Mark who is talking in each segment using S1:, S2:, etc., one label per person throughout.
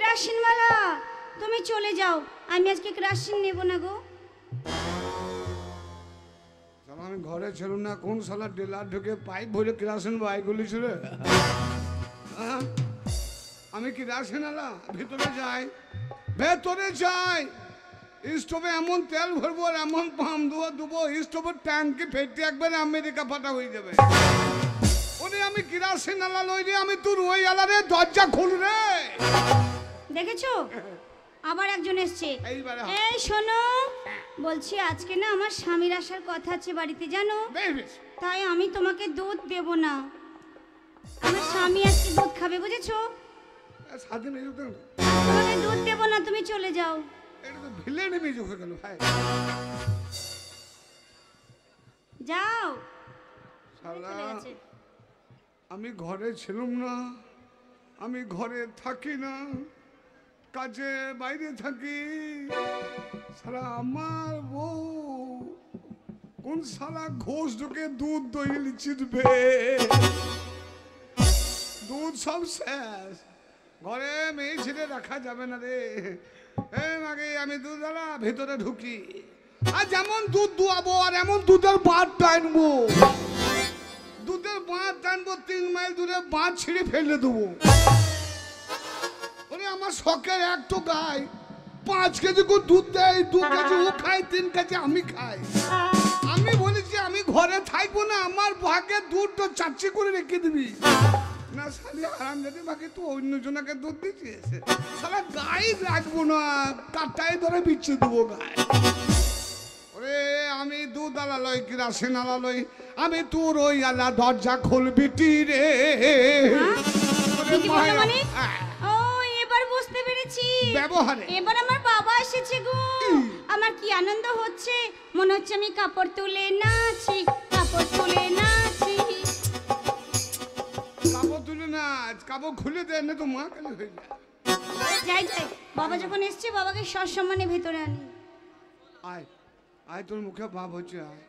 S1: কেরাসিনওয়ালা তুমি চলে যাও, আমি আজকে কেরাসিন নেব না গো।
S2: আমি ঘরে ছিল না, কোন শালা ডিলার ঢুকে পাইপ ভরে কেরাসিন বাই গুলিস রে। আমি কেরাসিন আলা ভিতরে যাই, ভেতরে যাই, স্টোভে এমন তেল ভরবো আর এমন পাম দেবো স্টোভের ট্যাঙ্কি ফেটে একবারে আমেরিকা ফাটা হয়ে যাবে। ওরে আমি কেরাসিন আলা লই রে, আমি তোর ওই আলা রে, দরজা খুল রে।
S1: দেখেছো আবার একজন এসছে। এই শোনো, বলছি আজকে না আমার স্বামীর আসার কথা আছে বাড়িতে জানো, তাই আমি তোমাকে দুধ দেব না। আমার স্বামী আজকে দুধ খাবে বুঝেছো, তোমাকে দুধ দেব না, তুমি চলে যাও। যাও।
S2: আমি ঘরে ছিলাম না, আমি ঘরে থাকি না, কাজে বাইরে থাকি। সারা আমার বউ কোন সারা ঘোষ ঢুকে দুধ দই চিটবে, দুধ সব শেষ, ঘরে মেয়ে ছেড়ে রাখা যাবে না রে। আগে আমি দুধ আলা ভেতরে ঢুকি, আর যেমন দুধ দুয়াবো আর এমন দুধের বাঁধ টানবো, দুধের বাঁধ টানবো, 3 মাইল দূরে বাঁধ ছিঁড়ে ফেলে দেবো। আমার শখের এক তো গাই 5 কেজি করে দুধ দেয়, 2 কেজি ও খায়, 3 কেজি আমি খাই। আমি বলেছি আমি ঘরে থাকবো না, আমার ভাগে দুধ তো চাচ্ছি করে রেখে দিবি না। শালি আরাম যদি বাকি তো অন্য জনকে দুধ দিচ্ছিস, শালা গাই রাখবো না, কাটাই ধরে বিচ্ছে দেবো গায়ে। ওরে আমি দুধ আলা লই, কেরাসিন আলা লই, আমি তোর ওই আলা দরজা খুলবি টি রে।
S1: বুঝতে পেরেছি,
S2: ব্যবহারে
S1: এবার আমার বাবা এসেছে গো। আমার কি আনন্দ হচ্ছে, মনে হচ্ছে আমি কাপড় তুলে নাচি, কাপড় তুলে নাচি।
S2: কাপড় তুলে নাচ, কাপড় খুলে দে না তো মা কালি হয়ে যায়।
S1: যাই যাই, বাবা যখন এসছে বাবাকে সসম্মানে ভেতরে আনি।
S2: আয় আয়, তোর মুখে ভাব হচ্ছে, আয়।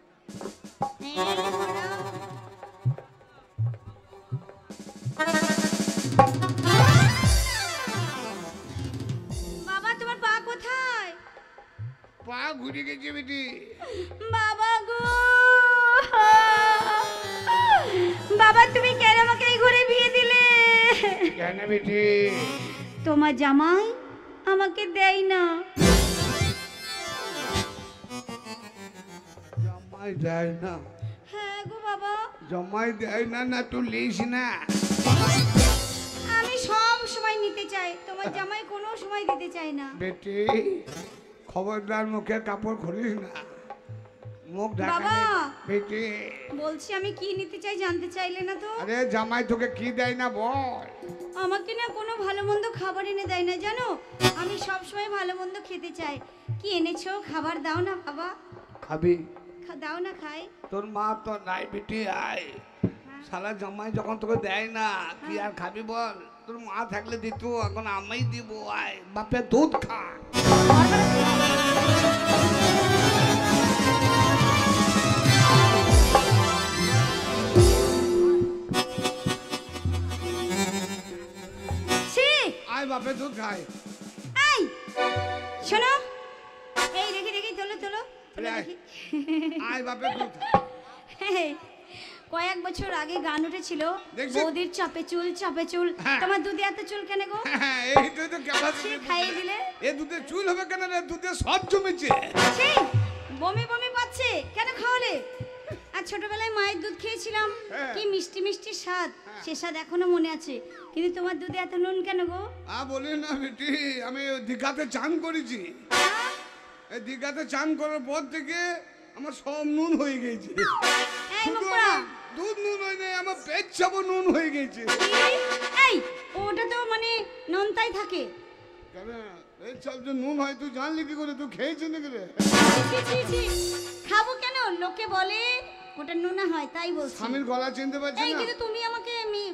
S2: পা ঘুরে গেছে বেটি।
S1: বাবা গো, বাবা তুমি কেন আমাকে এই ঘরে বিয়ে দিলে?
S2: কেন বেটি?
S1: তোমার জামাই আমাকে দেয় না।
S2: জামাই দেয় না?
S1: হ্যাঁ গো বাবা।
S2: জামাই দেয় না? না তুই লিস না।
S1: আমি সব সময় নিতে চাই, তোমার জামাই কোনো সময় দিতে চায় না।
S2: বেটি খবরদার মুখে কাপড় খুলিস না, মুখ ঢাকা।
S1: বাবা
S2: বেটি
S1: বলছি আমি কি নিতে চাই জানতে চাইলে না তো?
S2: আরে জামাই তোকে কি দেয় না বল।
S1: আমাকে না কোনো ভালো মন্দ খাবার এনে দেয় না জানো, আমি সব সময় ভালো মন্দ খেতে চাই। কি এনেছো খাবার দাও না বাবা।
S2: খাবি?
S1: দাও না খাই।
S2: তোর মা তো নাই বেটি, আয়। শালা জামাই যখন তোকে দেয় না কি আর খাবি বল, তোর মা থাকলে দিত, এখন আমি দিব, আয় বাপে দুধ খা। আয় বাপে দুধ খায়।
S1: এই শোনো, এই দেখি দেখি তোলো তোলো দেখি।
S2: আয় বাপে দুধ।
S1: কয়েক বছর আগে গান উঠেছিল, বৌদির চাপে চুল চাপে চুল, তোমার দুধে এত চুল কেন গো?
S2: এইটাই তো ক্যাপাসিটি
S1: খাইয়ে দিলে।
S2: এ দুধে চুল হবে কেন রে? দুধে সব জমেছে।
S1: বমি বমি পাচ্ছে কেন খাওয়ালে? আর ছোটবেলায় মায়ের দুধ খেয়েছিলাম, কি মিষ্টি মিষ্টি স্বাদ, সে স্বাদ এখনো মনে আছে। কিন্তু তোমার দুধে এত নুন কেন গো?
S2: বলি না বেটি, আমি দীঘাতে চান করেছি, এই দীঘাতে চান করার পর থেকে আমার সব নুন হয়ে গেছে। দুধ নুন হয় না, আমার পেট চাপ নুন হয়ে গেছে।
S1: এই ওটা তো মানে নোনতাই থাকে।
S2: কেন পেট চাপ যে নুন হয় তুই জানলি কি করে? তুই খেয়েছিস নাকি রে?
S1: খাবো কেন, লোকে বলে ওটা নুনা হয় তাই বলছি।
S2: স্বামীর গলা চিনতে পারছিস না?
S1: কিন্তু তুমি আমাকে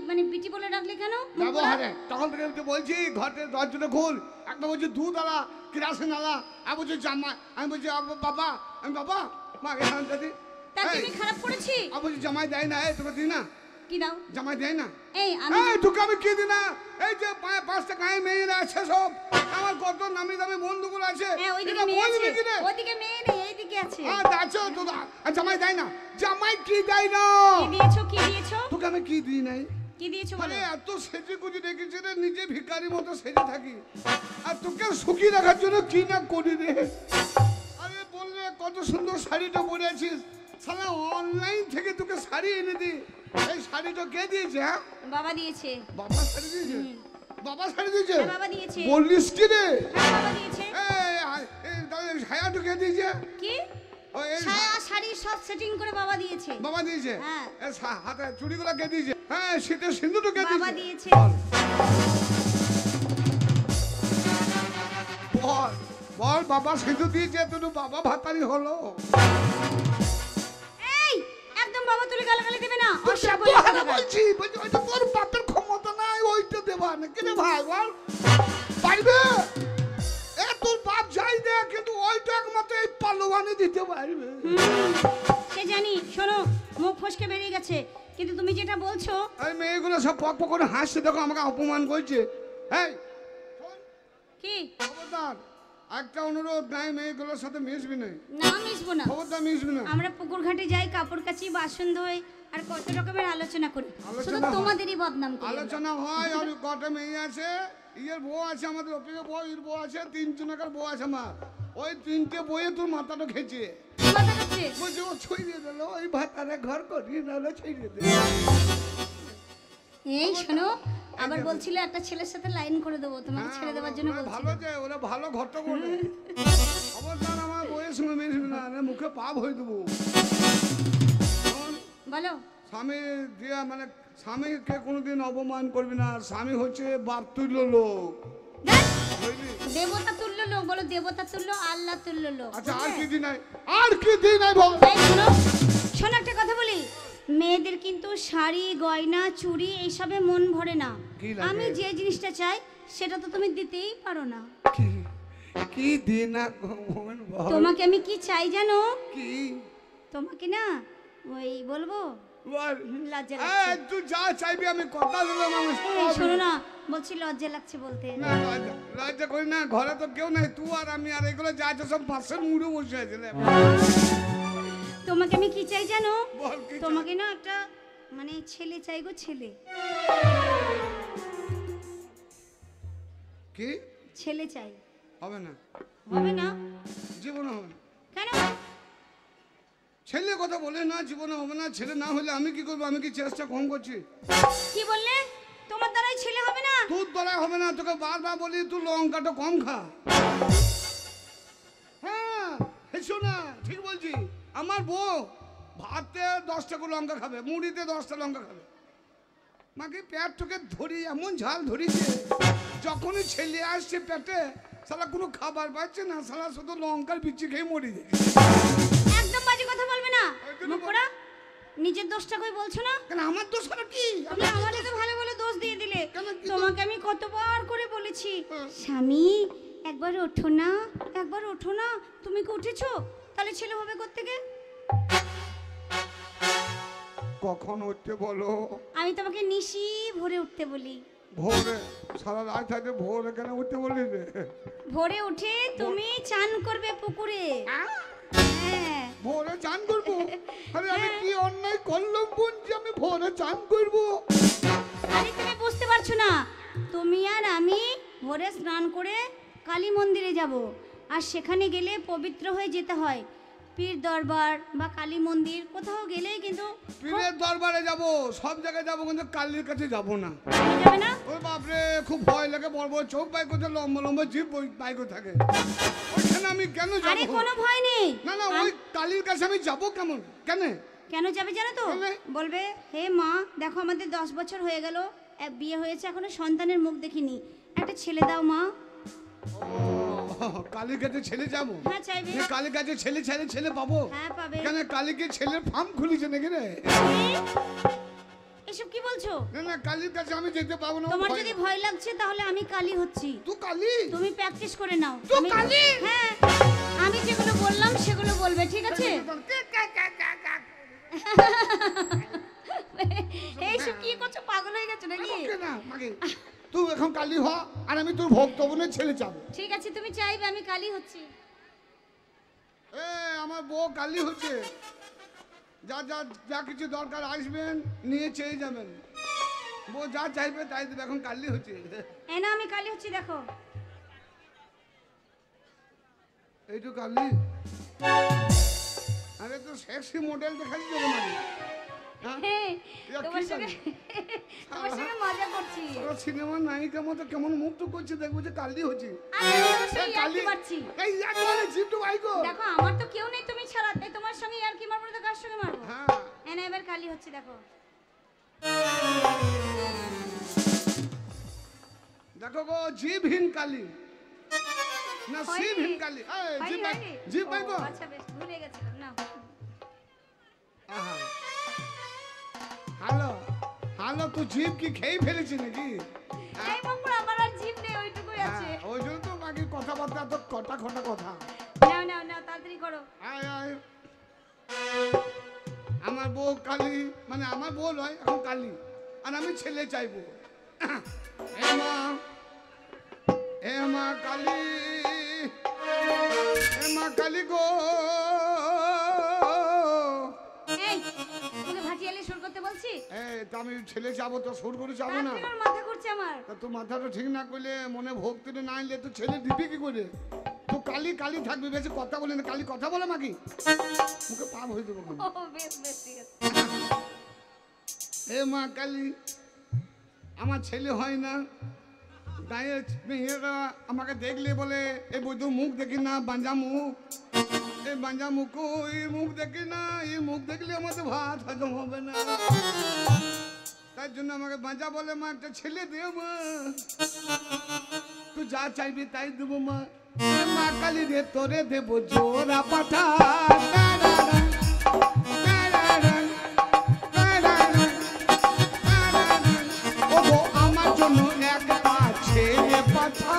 S1: মানে বিটি বলে ডাকলে কেন?
S2: ব্যবহারে তখন থেকে বলছি ঘরে দরজাটা খোল, একবার বলছি দুধ আলা, কেরাসিন আলা, আর বলছি জামাই, আমি বলছি বাবা, আমি বাবা মা এখান থেকে।
S1: তা তুমি খারাপ করেছি?
S2: আর বলছি জামাই দেয় না, তোকে দিই না।
S1: কি দাও?
S2: জামাই দেয় না?
S1: এই আমি
S2: এই তোকে আমি কি দিই না? এই যে পাঁচটা গায়ে মেয়েরা আছে সব, আমার কত নামি দামি বন্ধুগুলো আছে,
S1: ওইদিকে মেয়ে আছে, ওইদিকে মেয়ে নেই, এইদিকে আছে।
S2: আচ্ছা তো জামাই দেয় না? জামাই কি দেয় না?
S1: কি দিয়েছো? কি দিয়েছো?
S2: তোকে আমি কি দিই নাই?
S1: কি দিয়েছো বলো?
S2: আরে এত সেজে গুজে রেখেছি রে, নিজে ভিখারি মতো সেজে থাকি, আর তোকে সুখী রাখার জন্য কি না করি রে। আরে বললে কত সুন্দর শাড়িটা পরে আছিস, সালা অনলাইন থেকে তোকে শাড়ি এনে দি। এই শাড়িটা কে দিয়েছে? হ্যাঁ
S1: বাবা দিয়েছে।
S2: বাবা শাড়ি দিয়েছে? বাবা শাড়ি দিয়েছে?
S1: হ্যাঁ বাবা দিয়েছে।
S2: বলিস কি রে?
S1: হ্যাঁ বাবা দিয়েছে।
S2: এই ছায়াটা কে দিয়েছে?
S1: কি?
S2: ওই
S1: ছায়া শাড়ি সব সেটিং করে বাবা দিয়েছে।
S2: বাবা দিয়েছে?
S1: হ্যাঁ।
S2: এই হাতে চুড়িগুলো কে দিয়েছে? হ্যাঁ শীতের সিঁদুরটা কে দিয়েছে?
S1: বাবা দিয়েছে।
S2: বল বল, বাবা সিঁদুর দিয়েছে তো বাবা ভাতারি হলো।
S1: এই একদম বাবা তুলে গালাগালি দেবে না।
S2: বলছি ওইটা তোর বাপের ক্ষমতা নাই, ওইটা দেবা না কেন ভাই বল? পারবে? এ তোর বাপ যাই দে, কিন্তু ওইটা একমাত্র এই পালোয়ানে দিতে পারবে।
S1: সে জানি। শোনো, মুখ ফসকে বেরিয়ে গেছে, কিন্তু তুমি যেটা বলছো,
S2: এই মেয়েগুলো সব পক পক করে হাসছে, দেখো আমাকে অপমান করছে। এই
S1: কি?
S2: খবরদার, একটা অনুরোধ, নাই মেয়েগুলোর সাথে মিশবি না।
S1: না মিশবো না।
S2: খবরদার মিশবি না।
S1: আমরা পুকুর ঘাটে যাই, কাপড় কাচি, বাসন ধোই, আর কত রকমের আলোচনা করি, শুধু তোমাদেরই বদনাম করি।
S2: আলোচনা হয়, আর কটা মেয়ে আছে, ইয়ের বউ আছে, আমাদের অফিসে বউ, এর বউ আছে, 3 জনের বউ আছে আমার। ওই 3টে বইয়ে তোর মাথাটা খেয়েছে।
S1: মাথা কাটছে।
S2: বলছে ও ছড়িয়ে দিল, ওই ভাতারে ঘর করিয়ে নাহলে ছড়িয়ে দিল।
S1: এই শোনো, আবার বলছিলে একটা ছেলের সাথে লাইন করে দেবো, তোমাকে ছেড়ে দেওয়ার জন্য
S2: ওরা
S1: বলছি।
S2: ভালো যে ওরা ভালো ঘরটা করে। অবদান আমার বইয়ের সঙ্গে মিশবি না, মুখে পাপ হয়ে দেবো।
S1: বলো।
S2: স্বামী দিয়া মানে স্বামীকে কোনোদিন অপমান করবি না, স্বামী হচ্ছে বাপ তুল্য লোক।
S1: দেবতা তুল্য লোক, বলো দেবতা তুল্য, আল্লাহ তুল্য লোক।
S2: আচ্ছা আর কি দিন নাই? আর কি দিন নাই বল?
S1: এই শোনো, শোনো একটা কথা বলি, মেয়েদের কিন্তু শাড়ি গয়না চুড়ি এইসবে মন ভরে না। আমি যে জিনিসটা চাই সেটা তো তুমি দিতেই পারো না।
S2: কি দিন না
S1: তোমাকে আমি কি চাই জানো?
S2: কি?
S1: তোমাকে না ওই বলবো, লজ্জা
S2: এই
S1: লাগছে।
S2: তুই যা চাইবি আমি কথা দিলাম, আমি
S1: এই শোনো না, বলছি লজ্জা লাগছে বলতে।
S2: না লজ্জা করি না, ঘরে তো কেউ নাই, তুই আর আমি, আর এগুলো যা আছে সব পাশের মুড়ে বসে আছে।
S1: তোমাকে আমি কি চাই জানো?
S2: বল কি?
S1: তোমাকে না একটা মানে ছেলে চাই গো, ছেলে।
S2: কি?
S1: ছেলে চাই।
S2: হবে না?
S1: হবে না?
S2: জীবনে হবে না।
S1: কেন?
S2: ছেলে কথা বলে না, জীবনে হবে না। ছেলে না হলে আমি কি করবো? আমি কি চেষ্টা কম করছি?
S1: কি বললে? তোমার দ্বারাই ছেলে হবে না?
S2: তোর দ্বারাই হবে না, তোকে বারবার বলি তুই লঙ্কাটা কম খা। হ্যাঁ হেসো না, ঠিক বলছি। আমার বউ ভাতে 10টা করে লঙ্কা খাবে, মুড়িতে 10টা লঙ্কা খাবে। মাকে পেট তোকে ধরি এমন ঝাল ধরিছে, যখনই ছেলে আসছে পেটে সালা কোনো খাবার পাচ্ছে না, সালা শুধু লঙ্কার বিচি খেয়ে মরি যায়।
S1: একদম বাজে কথা বলবে না। মুখ পোড়া, নিজের দোষটা কই বলছো না?
S2: কেন আমার দোষ হলো কি?
S1: তুমি আমারে তো ভালো ভালো দোষ দিয়ে দিলে।
S2: কেন কি?
S1: তোমাকে আমি কতবার করে বলেছি, স্বামী একবার ওঠো না, একবার ওঠো না। তুমি কি উঠেছো? তাহলে ছেলে হবে কোত্থেকে?
S2: কখন উঠতে বলো?
S1: আমি তোমাকে নিশি ভোরে উঠতে বলি।
S2: ভোরে? সারা রাত থাকতে ভোরে কেন উঠতে বলি রে?
S1: ভোরে উঠে তুমি চান করবে পুকুরে। হ্যাঁ।
S2: ভোরে চান করবো? আরে আমি কি অন্যায় করলাম বোন যে আমি ভোরে চান করবো?
S1: আরে তুমি বুঝতে পারছো না, তুমি আর আমি ভোরে স্নান করে কালী মন্দিরে যাব, আর সেখানে গেলে পবিত্র হয়ে যেতে হয়। পীর দরবার বা কালী মন্দির কোথাও গেলেই কিন্তু
S2: পীরের দরবারে যাব, সব জায়গায় যাব, কিন্তু কালীর কাছে যাব না।
S1: যাবে না?
S2: ওই বাপরে খুব ভয় লাগে, বড় বড় চোখ পাই করতে, লম্বা লম্বা জিভ পাই করে থাকে, ওইখানে আমি কেন যাব?
S1: আরে কোনো ভয় নেই।
S2: না না, ওই কালীর কাছে আমি যাব কেমন? কেন
S1: কেন যাবে জানো তো?
S2: কেন?
S1: বলবে, হে মা দেখো আমাদের 10 বছর হয়ে গেল, বিয়ে হয়েছে, এখনো সন্তানের মুখ দেখিনি, একটা ছেলে দাও মা।
S2: কালীর কাছে ছেলে যাবো?
S1: হ্যাঁ চাইবে।
S2: কালীর কাছে ছেলে ছেলে ছেলে পাবো?
S1: হ্যাঁ পাবে।
S2: কেন কালীকে ছেলের ফার্ম খুলেছে নাকি রে?
S1: এসব কি বলছো?
S2: না না, কালীর কাছে আমি যেতে পাবো না।
S1: তোমার যদি ভয় লাগছে তাহলে আমি কালী হচ্ছি।
S2: তুই কালী?
S1: তুমি প্র্যাকটিস করে নাও।
S2: তুই কালী?
S1: হ্যাঁ, আমি যেগুলো বললাম সেগুলো বলবে, ঠিক আছে? এই সব কি করছো, পাগল হয়ে গেছো নাকি?
S2: না মাকে, তুই এখন কালী হ, আর আমি তোর ভক্ত বোনের ছেলে যাবো।
S1: ঠিক আছে, তুমি চাইবে আমি কালী হচ্ছি।
S2: আমার বউ কালী হচ্ছে, যা যা যা কিছু দরকার আসবেন নিয়ে চেয়ে যাবেন, বউ যা চাইবে তাই দেবে। এখন কালী হচ্ছে।
S1: না আমি কালী হচ্ছি, দেখো
S2: এইটু কালী। আরে তো সেক্সি মডেল দেখাচ্ছি তো মানে।
S1: তোমার সঙ্গে মজা করছি।
S2: সিনেমার নায়িকার মতো কেমন মুখ তো করছে, দেখবো যে কালী হচ্ছে।
S1: দেখো আমার তো কেউ নেই তুমি ছাড়া, তাই তোমার সঙ্গে আর কি মারবো, তো কার সঙ্গে মারবো? হ্যাঁ এবার কালী হচ্ছে, দেখো
S2: দেখো গো, জীবহীন কালী না শিবহীন কালী। জীব পাইবো।
S1: আচ্ছা বেশ, ভুলে গেছিলাম না।
S2: হ্যালো হ্যালো, তুই জীব কি খেয়ে ফেলেছি নাকি?
S1: এই বাবা, আমার আর জীব নেই, ওইটুকুই আছে।
S2: ওই জন্য তো বাকি কথাবার্তা তো কটা খটা কথা।
S1: নাও নাও নাও, তাড়াতাড়ি করো।
S2: আয় আয়, আমার বউ কালী, মানে আমার বউ নয় এখন কালী, আর আমি ছেলে চাইবো। এ মা, এ মা কালী, এ মা কালী গো।
S1: এই তুমি ভাটিয়ালি সুর করতে বলছি?
S2: তো আমি ছেলে যাবো, তো সুর করে যাবো না?
S1: তোমার মাথা ঘুরছে আমার।
S2: তা তো মাথাটা ঠিক না করলে, মনে ভক্তিটা না এলে তো ছেলে দিবি কি করে? তো কালী কালী থাকবি, বেশি কথা বলে না। কালী কথা বলে মাকি, মুখে পাপ হয়ে দেবো।
S1: বেশ বেশ, ঠিক আছে।
S2: হে মা কালী, আমার ছেলে হয় না, গায়ের মেয়েরা আমাকে দেখলে বলে এই বৈধ মুখ দেখি না, বাঞ্জা মুখ, এই বাঞ্জা মুখ, এই মুখ দেখি না, এই মুখ দেখলে আমাদের ভাত হজম হবে না। তার জন্য আমাকে বাঞ্জা বলে, মা একটা ছেলে দেব মা, তুই যা চাইবি তাই দেবো মা। মা কালী রে তোরে দেব জোড়া পাঠা, আমার জন্য একটা ছেলে পাঠা,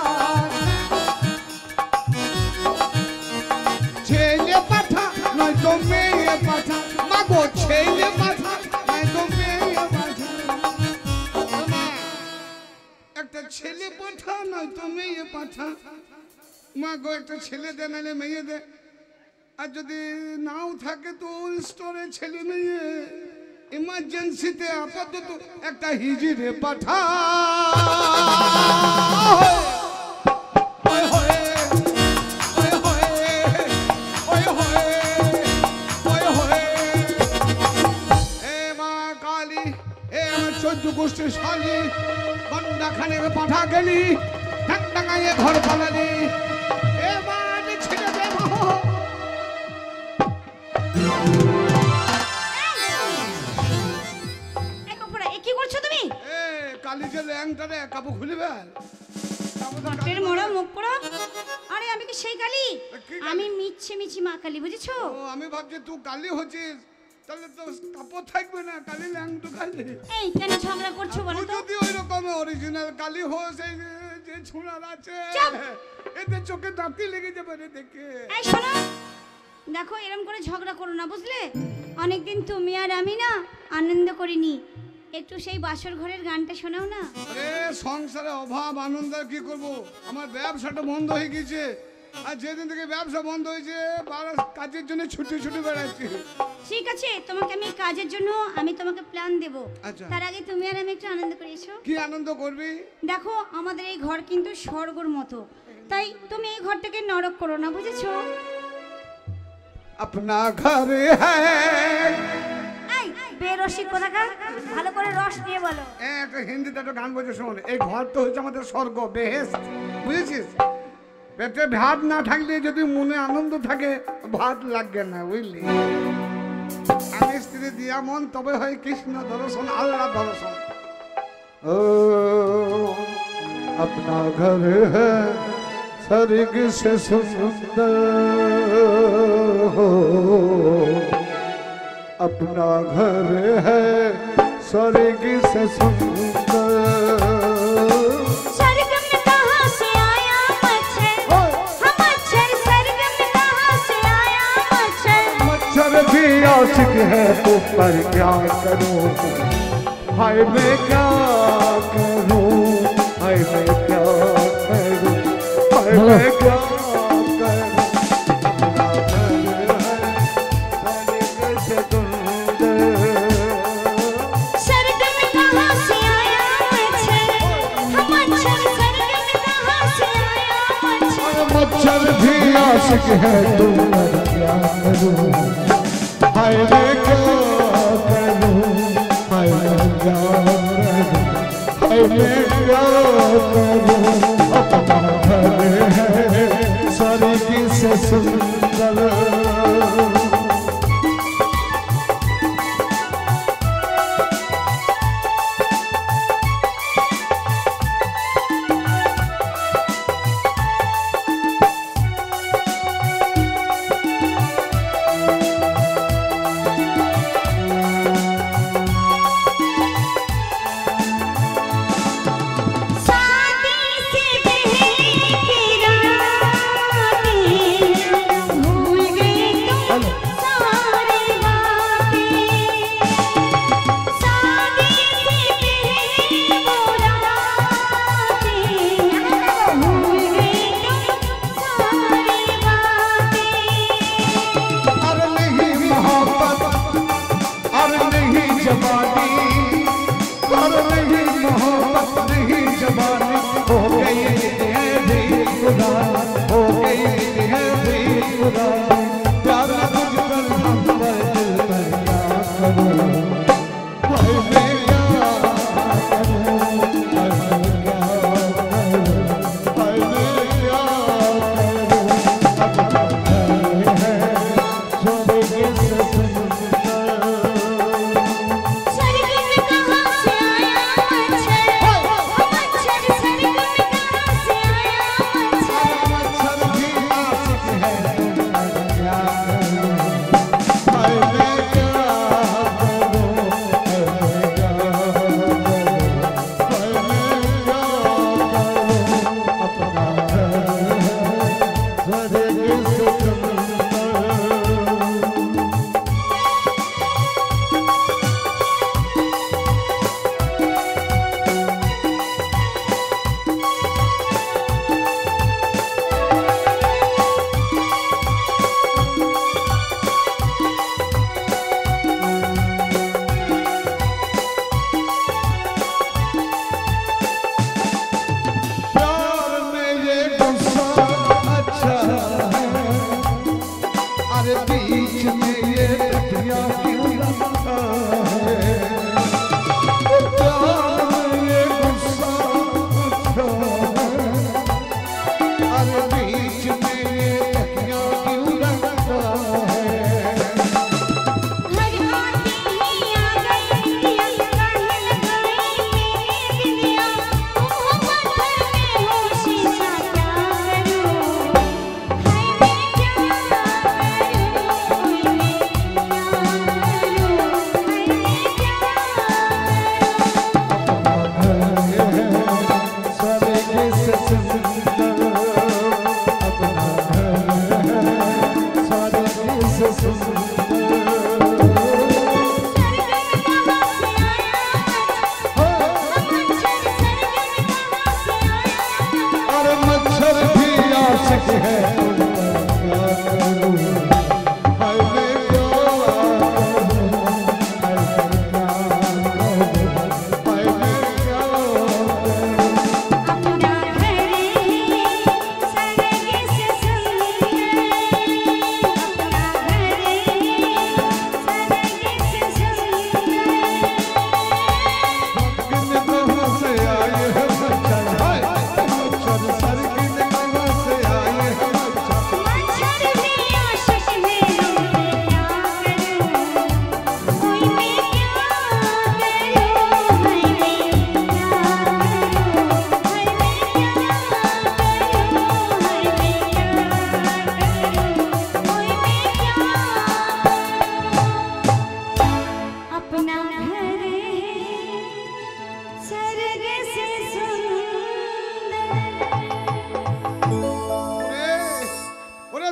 S2: ছেলে পাঠা নয়তো মেয়ে পাঠা, মাগো ছেলে পাঠা নয়তো মেয়ে পাঠা, একটা ছেলে পাঠা নয়তো মেয়ে পাঠা, মাগো একটা ছেলে দে নাহলে মেয়ে দে, আর যদি নাও থাকে তো স্টোরে ছেলে মেয়ে, ইমার্জেন্সিতে আপাতত একটা হিজিরে পাঠা। গোষ্ঠীর শালী বন্ডা খানে পাঠা গেলি, ডাঙাইয়ে ঘর পালালি, এবার ছেড়ে দেব।
S1: কি করছো তুমি?
S2: কালী যে ল্যাংটারে কাপড় খুলিবে,
S1: মুখ পড়ো। আরে আমি কি সেই কালী? আমি মিচ্ছে মিছি মা কালী, বুঝেছো?
S2: আমি ভাবছি তুই কালী হচ্ছিস, তাহলে তো কাপড় থাকবে না, কালী ল্যাংটু কালী।
S1: এই কেন ঝগড়া করছো বলো তো?
S2: যদি ওই রকম অরিজিনাল কালী হোস, এই যে ছুঁড়ার আছে, এতে চোখে দাঁতি লেগে যাবে রে দেখে।
S1: এই শোনো, দেখো এরকম করে ঝগড়া করো না, বুঝলে? অনেকদিন তুমি আর আমি না আনন্দ করিনি, একটু সেই বাসর ঘরের গানটা শোনাও না।
S2: আরে সংসারে অভাব আনন্দ কি করব, আমার ব্যবসাটা বন্ধ হয়ে গেছে, আর যেদিন থেকে ব্যবসা বন্ধ হয়েছে কাজের জন্য ছুটি ছুটি বেড়াচ্ছি।
S1: ঠিক আছে, তোমাকে আমি কাজের জন্য আমি তোমাকে প্ল্যান দেব।
S2: আচ্ছা,
S1: তার আগে তুমি আর আমি একটু আনন্দ করে এসো।
S2: কি আনন্দ করবি?
S1: দেখো আমাদের এই ঘর কিন্তু স্বর্গের মতো, তাই তুমি এই ঘরটাকে নরক করো না, বুঝেছো?
S2: अपना घर है।
S1: এই বেরসিক কোথাকার, ভালো করে রস নিয়ে বলো।
S2: একটা হিন্দিতে একটা গান বলছে শোন, এই ঘর তো হচ্ছে আমাদের স্বর্গ, বেহেশত, বুঝেছিস? পেটে ভাত না থাকলে যদি মনে আনন্দ থাকে, ভাত লাগবে না, বুঝলি? আমি স্ত্রী দিয়া মন, তবে হয় কৃষ্ণ দর্শন, আল্লাহ দর্শন। ও अपना घर है स्वर्ग से सुंदर, अपना घर है स्वर्ग से सुंदर।
S1: स्वर्ग में कहाँ से आया मच्छर, हम मच्छर, स्वर्ग में कहाँ से आया मच्छर।
S2: मच्छर भी आशिक है तो पर क्या करूं,
S3: हाय मैं क्या करूं, हाय मैं क्या करूं, हाय मैं क्या करूं। अपना घर है कैसे सुंदर।
S1: स्वर्ग में कहाँ से आया मच्छर, हम मच्छर स्वर्ग में कहाँ से आया मच्छर।
S3: मच्छर भी आशिक है तुम पर क्या करूं, हाय मैं क्या करूं, हाय मैं क्या करूं, हाय मैं क्या करूं। अपना घर है स्वर्ग से सुंदर।
S1: शादी से पहले की रातें भूल गए तुम सारी बातें। शादी से पहले वो रातें भूल गए तुम सारी बातें।
S3: अरे नहीं मोहब्बत, अरे नहीं जवानी, अरे नहीं मोहब्बत, नहीं जवानी। हो गई है बेखुदा, हो गई है बेखुदा। प्यार मुझ पर हम पर दिल पर क्या करूं, हाय मैं क्या करूं, हाय मैं क्या करूं, हाय मैं क्या करूं। अपना घर है स्वर्ग से सुंदर।
S1: स्वर्ग में कहाँ से आया मच्छर, हम मच्छर स्वर्ग में कहाँ से आया मच्छर।
S3: मच्छर भी आशिक है तुम पर क्या करूं, हाय मैं क्या करूं, हाय मैं क्या करूं, हाय मैं क्या करूं। अपना घर है स्वर्ग से सुंदर। प्यार में ये गुस्सा अच्छा है, अरे बीच में ये टकरियां क्यों रखा है। प्यार में ये गुस्सा अच्छा है, अरे बीच में ये टकरियां क्यों रखा है।
S1: घर आते ही आ गई दिया काहे लगाई मेरी दिया। ओ पत्थर में हो शीशा क्या करूं, हाय मैं क्या करूं, कोई मैं क्या करूं, हाय मैं क्या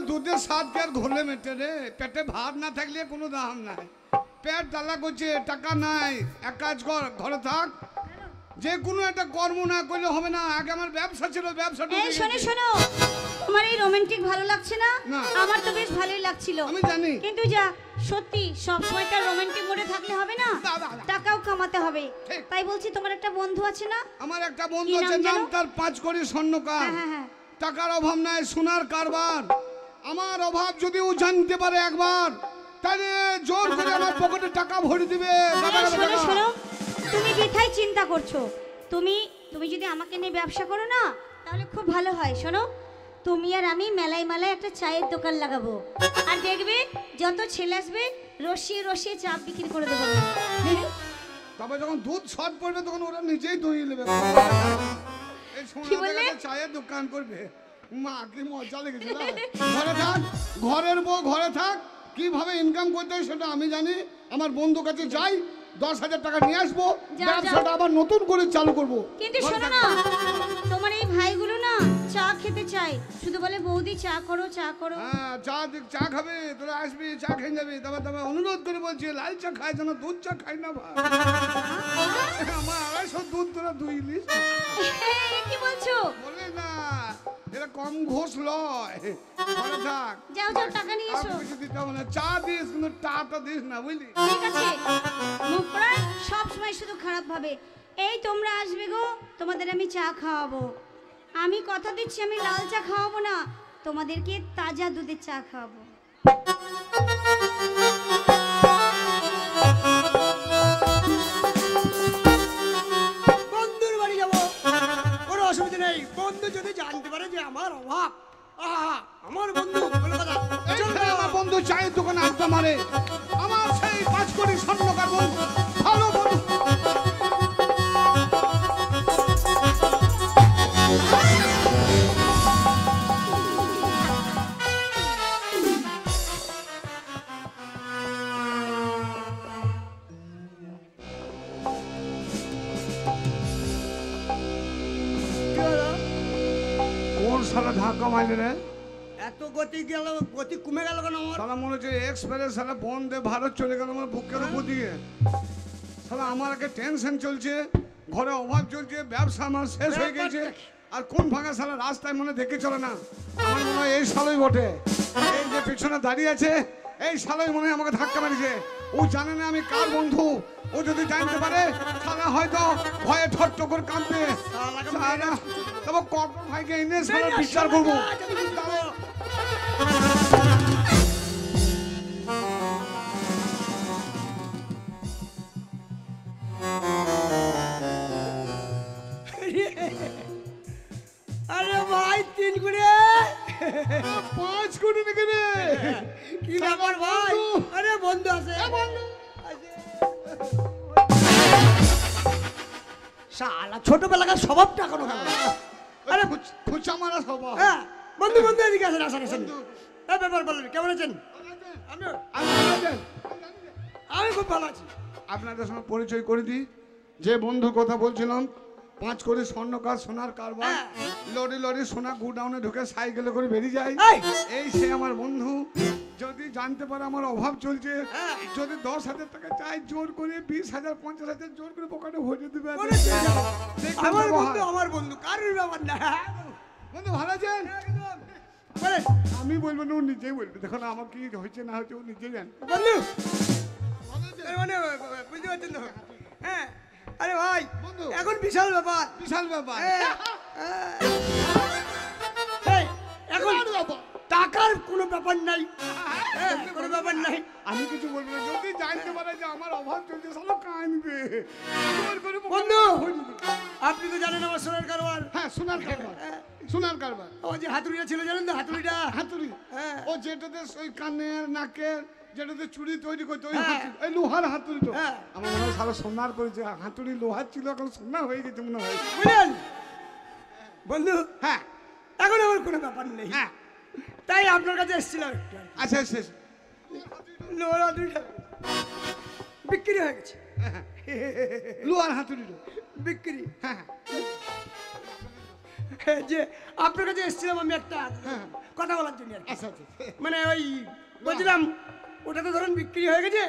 S2: দুধের স্বাদ কি আর ঘোলে মেটে রে, পেটে ভাত না থাকলে কোনো দাম নাই। পেট জ্বালা করছে, টাকা নাই। এক কাজ কর, ঘরে থাক, যে কোনো একটা কর্ম না করলে হবে না। আগে আমার ব্যবসা ছিল, ব্যবসাটা
S1: এই শোনো শোনো, তোমার এই রোমান্টিক ভালো লাগছে না?
S2: না।
S1: আমার তো বেশ ভালোই লাগছিল।
S2: আমি জানি।
S1: কিন্তু যা সত্যি সব সময় তার রোমান্টিক মোডে থাকলে হবে না,
S2: না, না, না।
S1: টাকাও কামাতে হবে।
S2: ঠিক।
S1: তাই বলছি, তোমার একটা বন্ধু আছে না?
S2: আমার একটা বন্ধু
S1: কি নাম
S2: আছে, নাম
S1: যেন?
S2: তার 5 কোটি স্বর্ণকার।
S1: হ্যাঁ, হ্যাঁ।
S2: টাকার অভাব নাই, সোনার কারবার। আমার অভাব যদি ও জানতে পারে একবার, তাহলে জোর করে আমার পকেটে টাকা ভরে দিবে।
S1: এই শোনো শোনো, তুমি বৃথাই চিন্তা করছো। তুমি যদি আমাকে নিয়ে ব্যবসা করো না, তাহলে খুব ভালো হয়। শোনো, তুমি আর আমি মেলায় মেলায় একটা চায়ের দোকান লাগাবো, আর দেখবে যত ছেলে আসবে রসিয়ে রসিয়ে চা বিক্রি করে দেবো।
S2: তবে যখন দুধ শর্ট পড়বে তখন ওরা নিজেই দই নেবে। এই
S1: কি বললে?
S2: সোনা চায়ের দোকান করবে। মা কি মজা লেগেছে না? ঘরে থাক, ঘরের বউ ঘরে থাক। কিভাবে ইনকাম করতে হয় সেটা আমি জানি। আমার বন্ধু কাছে যাই, 10,000 টাকা নিয়ে আসবো,
S1: যাও,
S2: ব্যবসাটা আবার নতুন করে চালু করবো।
S1: কিন্তু শোনো না, তোমার এই ভাইগুলো না চা খেতে চায়, শুধু বলে বৌদি চা করো চা করো।
S2: হ্যাঁ, চা খাবে, তোরা আসবি, চা খেয়ে যাবি। তবে অনুরোধ করে বলছি, লাল চা খায় যেন, দুধ চা খাই না ভাই। আমার 250 দুধ তোরা দুইলিস
S1: এই, কি বলছো?
S2: বলে না, এটা কম ঘোষ লয়। ঘরে থাক,
S1: যাও যাও, টাকা নিয়ে
S2: আর
S1: এসো।
S2: কিছু দিতে হবে না। চা দিস, কিন্তু টাটা দিস না, বুঝলি?
S1: ঠিক আছে, মুখ পড়ায় সব সময় শুধু খারাপ ভাবে। এই তোমরা আসবে গো, তোমাদের আমি চা খাওয়াবো। আমি কথা দিচ্ছি, আমি লাল চা খাওয়াবো না, তোমাদেরকে তাজা দুধের চা খাওয়াবো।
S4: বন্ধুর বাড়ি যাবো, কোনো অসুবিধা নেই। বন্ধু যদি জানতে পারে যে আমার অভাব, আহা, আমার বন্ধু কোনো কথা।
S2: এইখানে আমার বন্ধু চায়ের দোকানে আড্ডা মারে, আমার সেই 5 কোটি স্বর্ণকার বন্ধু, ভালো বন্ধু।
S4: কি হলো?
S2: কোন সালা ধাক্কা মারলে রে?
S4: এত গতি গেল, গতি কমে গেল কেন আমার?
S2: সালা মনে হচ্ছে এক্সপ্রেস সালা বন্ধে ভারত চলে গেল আমার বুকের উপর দিয়ে। সালা আমার আগে টেনশন চলছে, ঘরে অভাব চলছে, ব্যবসা আমার শেষ হয়ে গেছে। আর কোন ভাঙা সালা রাস্তায় মনে দেখে চলে না। আমার মনে হয় এই সালই বটে, এই যে পিছনে দাঁড়িয়ে আছে, এই সালই মনে হয় আমাকে ধাক্কা মারিছে। ও জানে না আমি কার বন্ধু। ও যদি জানতে পারে, সালা হয়তো ভয়ে ঠট্ট করে কাঁদবে। সালা, তবে কত ভাইকে এনে সালা বিচার করবো।
S4: আরে ভাই, 3 কোটি,
S2: 5 কোটি নাকি রে?
S4: কি ব্যাপার ভাই? আরে বন্ধু আছে, শালা ছোটবেলাকার স্বভাবটা এখনো গেল না।
S2: আরে খুচা মারা সবা।
S4: হ্যাঁ, বন্ধু বন্ধু এদিকে আসেন, আসেন আসেন। এই ব্যাপার বলেন, কেমন আছেন? আমিও, আমি খুব ভালো আছি।
S2: আপনাদের সঙ্গে পরিচয় করে দিই, যে বন্ধুর কথা বলছিলাম, 5 কোটি স্বর্ণকার, সোনার কারবার,
S4: হ্যাঁ।
S2: লরি লরি সোনা গুডাউনে ঢুকে সাইকেলে করে বেরিয়ে যায়।
S4: এই!
S2: এই সে আমার বন্ধু। যদি জানতে পারে আমার অভাব চলছে,
S4: হ্যাঁ।
S2: যদি 10,000 টাকা চাই, জোর করে 20,000 50,000 জোর করে পকেটে ভরে দেবে।
S4: কোনো চিন্তা নেই।
S2: দেখবেন
S4: আমার
S2: ব্যবহার।
S4: বন্ধু আমার বন্ধু, কারোর ব্যাপার না।
S2: বন্ধু ভালো আছেন?
S4: বলেন
S2: আমি বলবো না, ও নিজেই বলবে। দেখো না আমার কি হয়েছে না হয়েছে, ও নিজেই জানে।
S4: বন্ধু, এর মানে বুঝতে পারছেন তো? হ্যাঁ, আরে ভাই
S2: বন্ধু।
S4: এখন বিশাল ব্যাপার।
S2: বিশাল ব্যাপার।
S4: হ্যাঁ, এই, এখন টাকার কোনো ব্যাপার নাই। হ্যাঁ, কোনো ব্যাপার নাই।
S2: আমি কিছু বলবো না, যদি জানতে পারে যে আমার অভাব চলছে, সালা কাঁদবে। জোর করে পকেটে
S4: বন্ধু,
S2: ভরে দেবে।
S4: আপনি তো জানেন আমার সোনার কারবার।
S2: হ্যাঁ, সোনার কারবার, সোনার কারবার।
S4: আমার যে হাতুড়িটা ছিল জানেন তো, হাতুড়িটা।
S2: হাতুড়ি,
S4: হ্যাঁ।
S2: ও যেটাতে ওই কানের নাকের যেটাতে চুড়ি তৈরি করতো, ওই
S4: হ্যাঁ।
S2: হাতুড়ি, ওই লোহার হাতুড়ি তো।
S4: হ্যাঁ।
S2: আমার মনে হয় সারা সোনার করেছে, হাতুড়ি লোহার ছিল, এখন সোনা হয়ে গেছে মনে হয়।
S4: বুঝলেন বন্ধু,
S2: হ্যাঁ
S4: এখন আমার কোনো ব্যাপার নেই।
S2: হ্যাঁ,
S4: তাই আপনার কাছে এসেছিলাম একটু।
S2: আচ্ছা শেষ।
S4: লোহার হাতুড়িটা বিক্রি হয়ে গেছে।
S2: লোহার হাতুড়ি তো।
S4: বিক্রি।
S2: হ্যাঁ
S4: যে আপনার কাছে এসেছিলাম আমি একটা কথা বলার জন্য আর কি।
S2: আচ্ছা আচ্ছা।
S4: মানে ওই বলছিলাম, ওটা তো ধরুন বিক্রি হয়ে গেছে,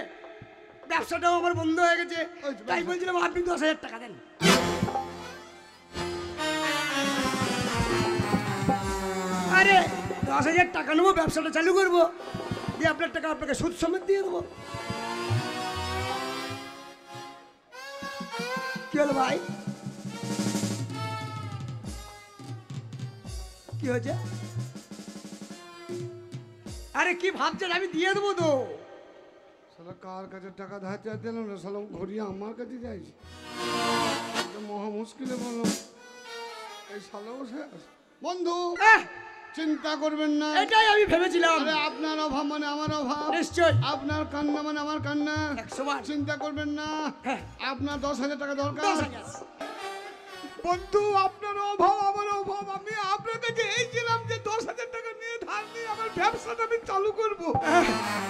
S4: ব্যবসাটাও আমার বন্ধ হয়ে গেছে, তাই বলছিলাম আপনি 10,000 টাকা দেন। আরে 10,000 টাকা নেবো, ব্যবসাটা চালু করবো, দিয়ে আপনার টাকা আপনাকে সুদ সমেত দিয়ে দেবো। কি হলো ভাই, কি হয়েছে? আরে কি ভাবছেন, আমি দিয়ে দেবো তো।
S2: শালা কার কাছে টাকা ধার চাইতে এলাম না, শালা ঘুরিয়ে আমার কাছে যাইছি, মহা মুশকিলে বললাম। এই শালা বসে আছে। বন্ধু চিন্তা করবেন না,
S4: এটাই আমি ভেবেছিলাম।
S2: আরে আপনার অভাব মানে আমার অভাব,
S4: নিশ্চয়।
S2: আপনার কান্না মানে আমার কান্না,
S4: 100 বার।
S2: চিন্তা করবেন না।
S4: হ্যাঁ।
S2: আপনার 10,000 টাকা দরকার।
S4: 10,000।
S2: বন্ধু আপনার অভাব আমার অভাব, আমি আপনার কাছে এইছিলাম যে 10,000 টাকা নিয়ে ধার নিয়ে আমার ব্যবসাটা আমি চালু করব।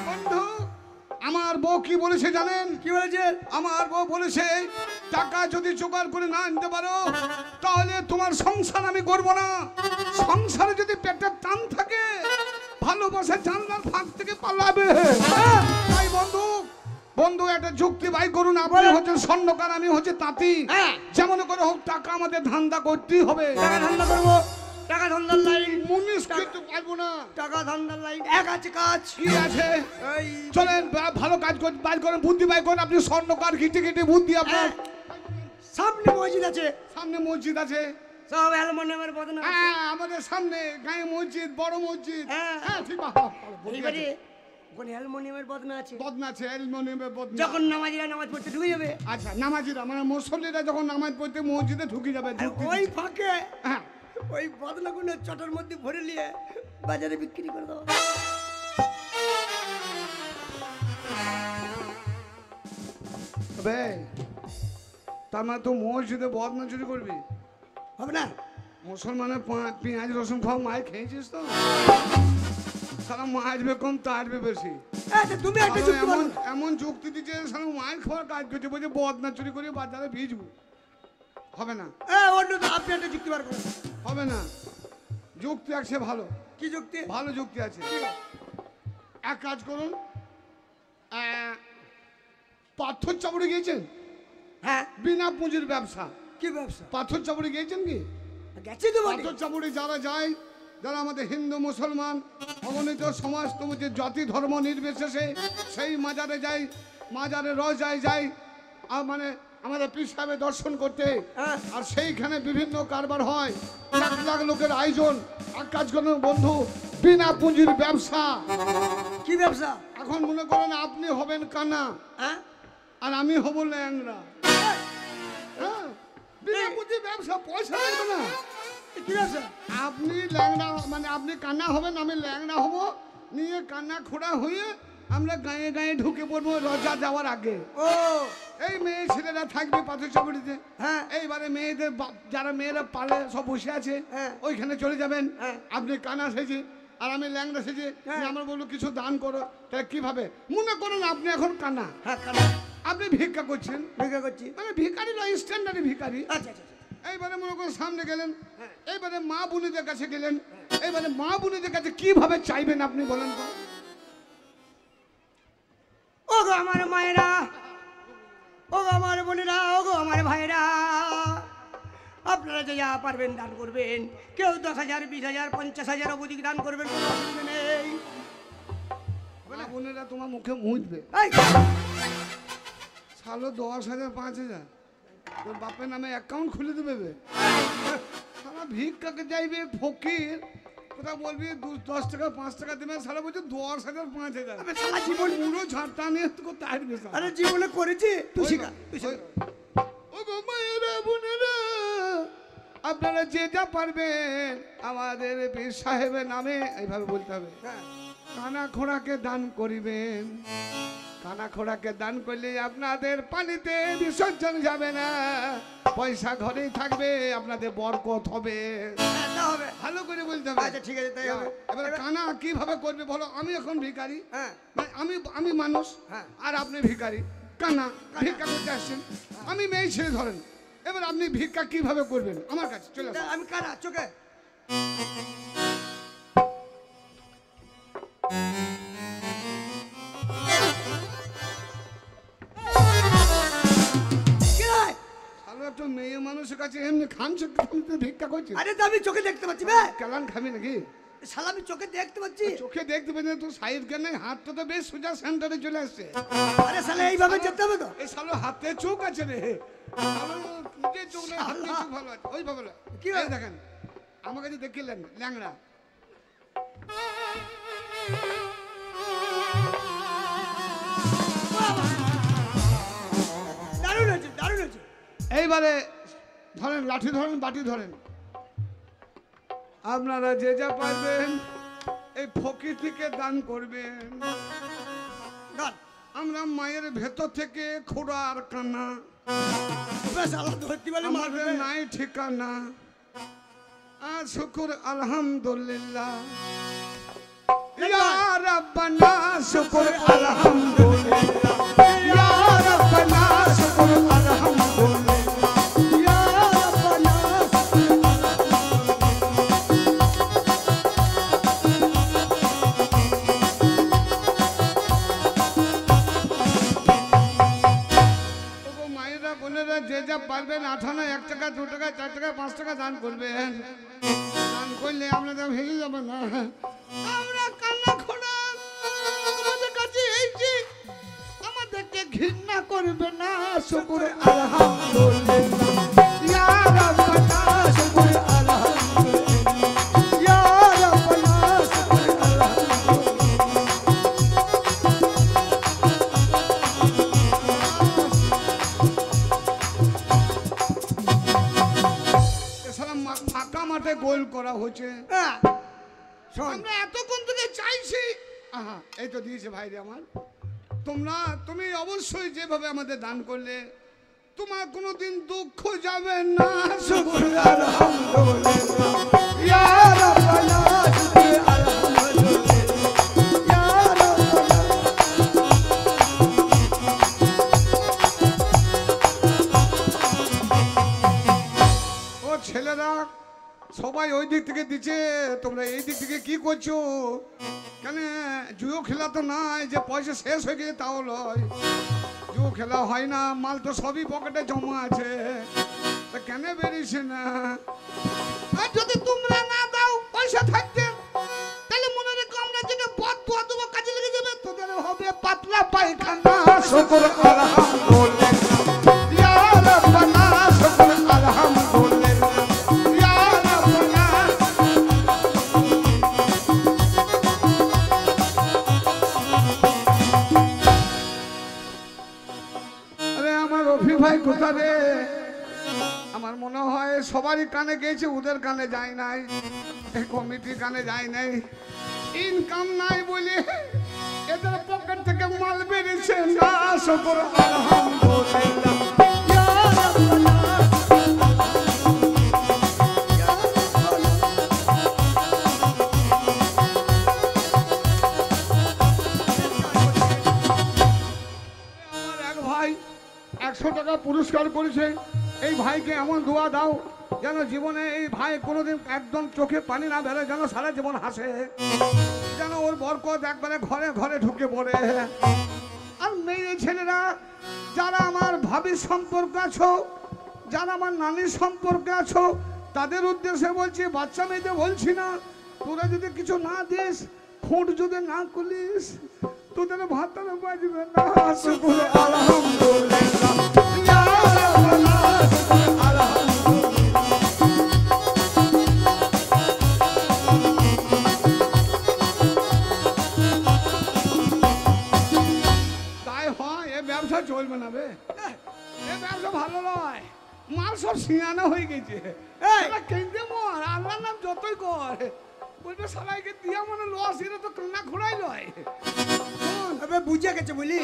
S2: বন্ধু আমার বউ কি বলেছে জানেন?
S4: কি বলেছে?
S2: আমার বউ বলেছে টাকা যদি জোগাড় করে না আনতে পারো তাহলে তোমার সংসার আমি করব না। সংসারে যদি পেটের টান থাকে ভালোবাসা জানলার ফাঁক থেকে পালাবে। তাই বন্ধু বন্ধু একটা যুক্তি বাই করুন, আপনি হচ্ছেন স্বর্ণকার, আমি হচ্ছে তাঁতি, যেমন করে হোক টাকা আমাদের ধান্দা করতেই হবে।
S4: টাকা ধান্দা করবো, টাকা ধান্দার লাইন
S2: মুনিশ কিন্তু পারবো না।
S4: টাকা ধান্দার লাইন এক আছে, কাজ
S2: কি আছে?
S4: এই
S2: চলেন ভালো কাজ বাইর করেন, বুদ্ধি বাইর করেন। আপনি স্বর্ণকার, ঘিটে ঘিটে বুদ্ধি আপনার।
S4: সামনে মসজিদ আছে,
S2: সামনে মসজিদ আছে,
S4: সব অ্যালুমিনিয়ামের বদনা আছে।
S2: হ্যাঁ আমাদের সামনে গায়ে মসজিদ, বড় মসজিদ।
S4: হ্যাঁ।
S2: হ্যাঁ ঠিক
S4: এইবারে ওখানে অ্যালুমিনিয়ামের বদনা আছে,
S2: বদনা আছে, অ্যালুমিনিয়ামের বদনা।
S4: যখন নামাজিরা নামাজ পড়তে ঢুকে যাবে,
S2: আচ্ছা নামাজিরা মানে মুসল্লিরা যখন নামাজ পড়তে মসজিদে ঢুকে যাবে,
S4: আর ওই ফাঁকে
S2: হ্যাঁ
S4: ওই বদনাগুলো চটার মধ্যে ভরে নিয়ে বাজারে বিক্রি করে দেবো।
S2: বে তার মানে তো মসজিদে বদনা চুরি করবি?
S4: হবে না?
S2: মুসলমানের পেঁয়াজ রসুন খাওয়া মায়ের খেয়েছিস তো? সারা মাছ বেকম তার বেশি।
S4: আচ্ছা তুমি একটা যুক্তি বলো।
S2: এমন যুক্তি দিচ্ছে সারা মায়ের খাওয়ার কাজ করছে, বলছে বদনা চুরি করে বাজারে ভিজবো। হবে না,
S4: অন্য তো আপনি একটা যুক্তি বার করুন।
S2: হবে না। যুক্তি আছে ভালো,
S4: কি যুক্তি?
S2: ভালো যুক্তি আছে। এক কাজ করুন, পাথর চাপড়ে গিয়েছেন?
S4: হ্যাঁ।
S2: বিনা পুঁজির ব্যবসা।
S4: কি ব্যবসা?
S2: পাথর চাপড়ে গিয়েছেন কি?
S4: গেছি তো বটে।
S2: পাথর চাপড়ে যারা যায়, যারা আমাদের হিন্দু মুসলমান অগণিত সমাজ তবু যে জাতি ধর্ম নির্বিশেষে সেই মাজারে যায়, মাজারে রোজায় যায় আর মানে আমাদের পীর সাহেবের দর্শন করতে।
S4: হ্যাঁ।
S2: আর সেইখানে বিভিন্ন কারবার হয়, লাখ লাখ লোকের আয়োজন। এক কাজ করুন বন্ধু, বিনা পুঁজির ব্যবসা।
S4: কি ব্যবসা?
S2: এখন মনে করেন আপনি হবেন কানা
S4: হ্যাঁ।
S2: আর আমি হব ল্যাংড়া। হ্যাঁ, বিনা পুঁজির ব্যবসা, পয়সা লাগবে না।
S4: কি ব্যবসা?
S2: আপনি ল্যাংড়া মানে আপনি কান্না হবেন, আমি ল্যাংড়া হব, নিয়ে কান্না খোড়া হয়ে আমরা গায়ে গায়ে ঢুকে পড়বো রজা যাওয়ার আগে।
S4: ও
S2: এই মেয়ে ছেলেরা থাকবে পাথর চাপড়িতে।
S4: হ্যাঁ।
S2: এইবারে মেয়েদের যারা মেয়েরা পালে সব বসে আছে,
S4: হ্যাঁ।
S2: ওইখানে চলে যাবেন।
S4: হ্যাঁ।
S2: আপনি কানা সেজে আর আমি ল্যাংড়া সেজে,
S4: হ্যাঁ।
S2: আমরা বলবো কিছু দান করো। তাহলে কিভাবে? মনে করুন আপনি এখন কানা,
S4: হ্যাঁ কানা
S2: আপনি ভিক্ষা করছেন,
S4: ভিক্ষা করছি।
S2: মানে ভিখারি নয়, স্ট্যান্ডার্ড ভিখারি।
S4: আচ্ছা আচ্ছা আচ্ছা।
S2: এইবারে মনে করুন সামনে গেলেন,
S4: হ্যাঁ।
S2: এইবারে মা বোনেদের কাছে গেলেন, এইবারে মা বোনেদের কাছে কিভাবে চাইবেন আপনি বলেন তো?
S4: ও গো আমার মায়েরা, ও গো আমার বোনেরা, ও গো আমার ভাইরা, আপনারা যে যা পারবেন দান করবেন। কেউ 10,000, 20,000, 50,000 অবধি দান করবেন, কোনো অসুবিধা নেই।
S2: মা বোনেরা তোমার মুখে মুছবে।
S4: এই,
S2: সালো 10,000, 5,000 তোর বাপের নামে অ্যাকাউন্ট খুলে দেবে বে। সারা ভিক্ষাকে যাইবে ফকির, কোথা বলবি 10 টাকা 5 টাকা দেবে, সারা বলছে 10,000, 5,000।
S4: আবে সারা জীবন
S2: পুরো ঝাঁটা নিয়ে তো করতে আসবে।
S4: আরে জীবনে করেছি, তুই শিখা, তুই শিখা।
S2: ও গো মায়েরা বোনেরা, আপনারা যে যা পারবেন আমাদের পীর সাহেবের নামে এইভাবে বলতে হবে।
S4: হ্যাঁ।
S2: কানা খোড়াকে দান করিবেন। কানা খোড়াকে দান করলে আপনাদের পানিতে বিসর্জন যাবে না, পয়সা ঘরেই থাকবে, আপনাদের বরকত হবে।
S4: হ্যাঁ, তা হবে।
S2: ভালো করে বলতে হবে।
S4: আচ্ছা ঠিক আছে, তাই হবে।
S2: এবার কানা কিভাবে করবে বলো? আমি এখন ভিখারি,
S4: হ্যাঁ।
S2: মানে আমি মানুষ,
S4: হ্যাঁ।
S2: আর আপনি ভিখারি। কানা ভিক্ষা করতে আসছেন, আমি মেয়ে ছেলে ধরেন। এবার আপনি ভিক্ষা কিভাবে করবেন আমার কাছে চলে আসুন।
S4: আমি কারা চোখে
S2: মানুষের কাছে এমনি খামছে ভিক্ষা করছি।
S4: আরে তো আমি চোখে দেখতে পাচ্ছি বে।
S2: কেলান খাবি নাকি?
S4: শালা আমি চোখে দেখতে পাচ্ছি।
S2: চোখে দেখতে পাচ্ছি না, তুই সাইড কেন? হাতটা তো বেশ সোজা সেন্টারে চলে আসছে।
S4: আরে শালা এইভাবে যেতে হবে তো।
S2: এই শালো হাতে চোখ আছে রে। শালো নিজে চোখ নেই, হাতে চোখ ভালো আছে। ওই ভালো
S4: কি
S2: এই দেখেন আমার কাছে দেখিলেন ল্যাংড়া।
S4: দারুণ হয়েছে, দারুণ হয়েছে।
S2: এইবারে ধরেন লাঠি ধরেন, বাটি ধরেন। আপনারা যে যা পারবেন এই ফকিরটিকে দান করবেন।
S4: দান।
S2: আমরা মায়ের ভেতর থেকে খোড়া আর কান্না,
S4: বেশ শালা ধরতে পারলে মারবে।
S2: আমাদের নাই ঠিকানা। আর শুকুর আলহামদুলিল্লাহ, ইয়া রাব্বানা শুকুর আলহামদুলিল্লাহ, ইয়া রাব্বানা শুকুর আলহামদুলিল্লাহ, ইয়া রাব্বানা শুকুর। মায়েরা বোনেরা যে যা পারবেন 8 আনা 1 টাকা 2 টাকা 4 টাকা 5 টাকা দান করবেন। দান করলে আপনাদের ভেঙে যাবে না। আমরা কান্না খোড়া আমাদের কাছে এই যে আমাদেরকে ঘৃণা করবে না। শুকুর আলহামদুলিল্লাহ, ইয়া রাব্বানা শুকুর আলহামদুলিল্লাহ, ইয়া রাব্বানা শুকুর আলহামদুলিল্লাহ। এছাড়া ফাঁকা মাঠে গোল করা হচ্ছে।
S4: হ্যাঁ, শোন।
S2: আমরা এতক্ষণ থেকে চাইছি। আহা, এই তো দিয়েছে ভাইরে আমার। তুমি অবশ্যই যেভাবে আমাদের দান করলে তোমার কোনোদিন দুঃখ যাবে না। শুকুর আলহামদুলিল্লাহ, ইয়া রাব্বানা শুকুর আলহামদুলিল্লাহ, ইয়া রাব্বানা। ও ছেলেরা সবাই ওই দিক থেকে দিচ্ছে, তোমরা এই দিক থেকে কি করছো? কেন জুয়ো খেলা তো নাই যে পয়সা শেষ হয়ে গেছে তাও লয়। জুয়ো খেলা হয় না, মাল তো সবই পকেটে জমা আছে। তা কেন বেরিয়েছে না? আর যদি তোমরা না দাও পয়সা থাকতে, তাহলে মনে রেখো আমরা যেটা পথ ধোয়া দেবো, কাজে লেগে যাবে। তোদের হবে পাতলা পায়খানা। শুকুর আলহামদুলিল্লাহ, ইয়া রাব্বানা শুকুর আলহামদুলিল্লাহ, ইয়া রাব্বানা। আরে আমার রফি ভাই কোথা রে? আমার মনে হয় সবারই কানে গেছে, ওদের কানে যায় নাই, এই কমিটির কানে যায় নাই। ইনকাম নাই বলে এদের পকেট থেকে মাল বেরিয়েছে না। শুকুর আলহামদুলিল্লাহ, ইয়া রাব্বানা। আমার এক ভাই 100 টাকা পুরস্কার করেছে। এই ভাইকে এমন দোয়া দাও যেন জীবনে এই ভাই কোনোদিন একদম চোখে পানি না বেরোয়, যেন সারা জীবন হাসে, যেন ওর বরকত একবারে ঘরে ঘরে ঢুকে পড়ে। আর মেয়ে ছেলেরা যারা আমার ভাবির সম্পর্কে আছো, যারা আমার নানির সম্পর্কে আছো, তাদের উদ্দেশ্যে বলছি, বাচ্চা মেয়েদের বলছি না। তোরা যদি কিছু না দিস, খুঁট যদি না খুলিস, তোদের ভাতটা বাজবে না। শুকুর আলহামদুলিল্লাহ, ইয়া রাব্বানা শুকুর আলহামদুলিল্লাহ। তাই হয় এ ব্যবসা চলবে না বে, এ ব্যবসা ভালো নয়। মাল সব সিয়ানা হয়ে গেছে। কিনতে মর, আল্লাহর নাম যতই কর, বলবে সবাইকে দিয়া মানে লস, এটা তো কান্না ঘোড়াই লয়।
S4: এবার বুঝে গেছে বুঝলি।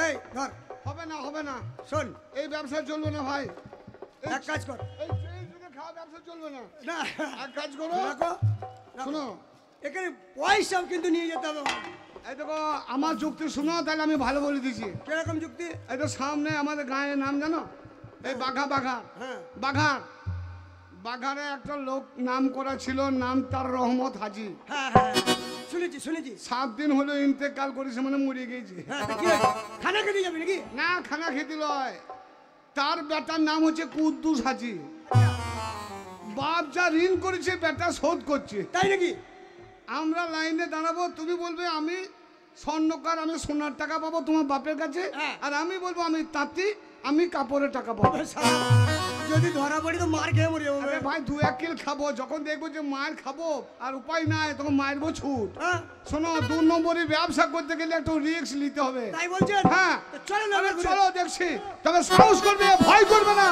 S4: এই ধর,
S2: হবে না হবে না,
S4: শোন,
S2: এই ব্যবসা চলবে না ভাই।
S4: এক কাজ কর।
S2: এই যুগে খাওয়া ব্যবসা চলবে না।
S4: না,
S2: এক কাজ করো,
S4: রাখো,
S2: শোনো,
S4: এখানে পয়সাও কিন্তু নিয়ে যেতে হবে।
S2: এই দেখো আমার যুক্তি শুনো, তাহলে আমি ভালো বলে দিচ্ছি।
S4: কিরকম যুক্তি?
S2: এই তো সামনে আমাদের গায়ের নাম জানো, এই বাঘা।
S4: হ্যাঁ,
S2: বাঘারে একটা লোক নাম করা ছিল, নাম তার রহমত হাজি।
S4: হ্যাঁ, হ্যাঁ, শুনেছি শুনেছি।
S2: 7 দিন হলো ইন্তেকাল করেছে, মানে মরে গেছে।
S4: হ্যাঁ, তা কি হয়েছে? খানা খেতে যাবি নাকি?
S2: না খানা খেতে লয়, তার বেটার নাম হচ্ছে কুদ্দুস হাজি। বাপ যা ঋণ করেছে বেটা শোধ করছে।
S4: তাই নাকি?
S2: আমরা লাইনে দাঁড়াবো, তুমি বলবে আমি স্বর্ণকার, আমি সোনার টাকা পাবো তোমার বাপের কাছে,
S4: হ্যাঁ।
S2: আর আমি বলবো আমি তাঁতি, আমি কাপড়ের টাকা পাবো।
S4: যদি ধরা পড়ি তো মার খেয়ে মরে যাবো।
S2: আরে ভাই 2-1 কিল খাবো, যখন দেখবো যে মায়ের খাবো আর উপায় নাই তখন মারবো ছুট।
S4: হ্যাঁ?
S2: শোনো, 2 নম্বরই ব্যবসা করতে গেলে একটু রিস্ক নিতে হবে।
S4: তাই বলছেন?
S2: হ্যাঁ
S4: তো চলো না,
S2: আরে
S4: ঘুরে।
S2: চলো দেখছি, তবে সাহস করবে, ভয় করবে না।